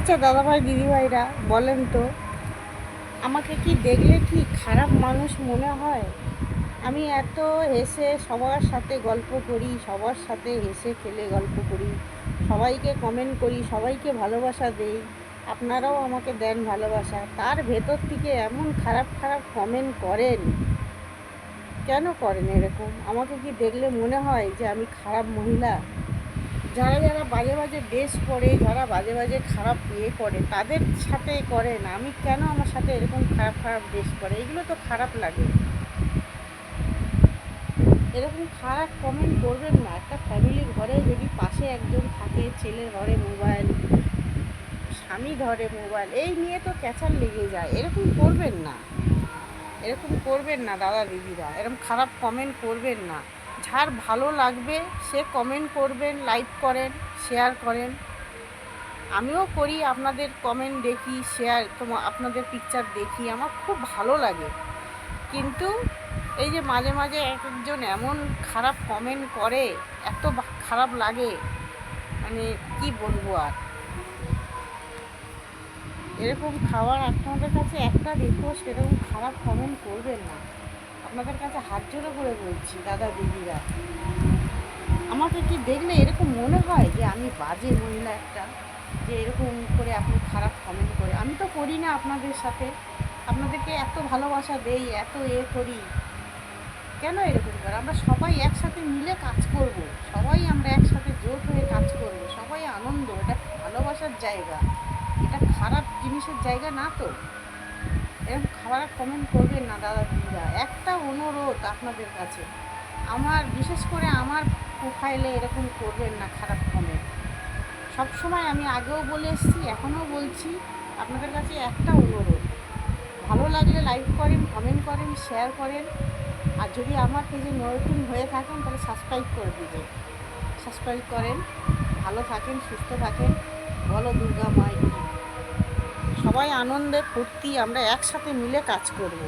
আচ্ছা দাদাভাই দিদিভাইরা বলেন তো, আমাকে কি দেখলে কি খারাপ মানুষ মনে হয়? আমি এত হেসে সবার সাথে গল্প করি, সবার সাথে হেসে খেলে গল্প করি, সবাইকে কমেন্ট করি, সবাইকে ভালোবাসা দেই, আপনারাও আমাকে দেন ভালোবাসা, তার ভেতর থেকে এমন খারাপ খারাপ কমেন্ট করেন। কেন করেন এরকম? আমাকে কি দেখলে মনে হয় যে আমি খারাপ মহিলা? যারা যারা বাজে বাজে ড্রেস পরে, যারা বাজে বাজে খারাপ করে, তাদের সাথে করে না, আমি কেন আমার সাথে এরকম খারাপ খারাপ ড্রেস পরে? এগুলো তো খারাপ লাগে। এরকম খারাপ কমেন্ট করবেন না। একটা ফ্যামিলির ঘরে যদি পাশে একজন থাকে, ছেলের ঘরে মোবাইল, স্বামী ধরে মোবাইল, এই নিয়ে তো ক্যাচাল লেগে যায়। এরকম করবেন না, এরকম করবেন না দাদা দিদিরা, এরকম খারাপ কমেন্ট করবেন না। যার ভালো লাগবে সে কমেন্ট করবেন, লাইক করেন, শেয়ার করেন। আমিও করি, আপনাদের কমেন্ট দেখি, শেয়ার, আপনাদের পিকচার দেখি, আমার খুব ভালো লাগে। কিন্তু এই যে মাঝে মাঝে এক একজন এমন খারাপ কমেন্ট করে, এত খারাপ লাগে, মানে কি বলবো আর। এরকম খাবার আপনাদের কাছে একটা রিকোয়েস্ট, এরকম খারাপ কমেন্ট করবেন না। আপনাদের কাছে হাত জোড়ো করে বলছি দাদা দিদিরা। আমাকে কি দেখলে এরকম মনে হয় যে আমি বাজে মহিলা একটা, যে এরকম করে আপনি খারাপ কমেন্ট করে? আমি তো করি না আপনাদের সাথে, আপনাদেরকে এত ভালোবাসা দেই, এত করি, কেন এরকম করে? আমরা সবাই একসাথে মিলে কাজ করব, সবাই আমরা একসাথে জোট হয়ে কাজ করব, সবাই আনন্দ, এটা ভালোবাসার জায়গা, এটা খারাপ জিনিসের জায়গা না তো। এরকম খারাপ কমেন্ট করবেন না দাদা দিদিরা। একটা অনুরোধ আপনাদের কাছে, আমার বিশেষ করে আমার প্রোফাইলে এরকম করবেন না খারাপ কমেন্ট। সবসময় আমি আগেও বলে এসেছি, এখনও বলছি, আপনাদের কাছে একটা অনুরোধ, ভালো লাগলে লাইক করেন, কমেন্ট করেন, শেয়ার করেন। আর যদি আমার পেজে নতুন হয়ে থাকেন তাহলে সাবস্ক্রাইব করে দিবেন, সাবস্ক্রাইব করেন। ভালো থাকেন, সুস্থ থাকেন। বলো দুর্গা মায়ের, সবাই আনন্দে ফুর্তি, আমরা একসাথে মিলে কাজ করব।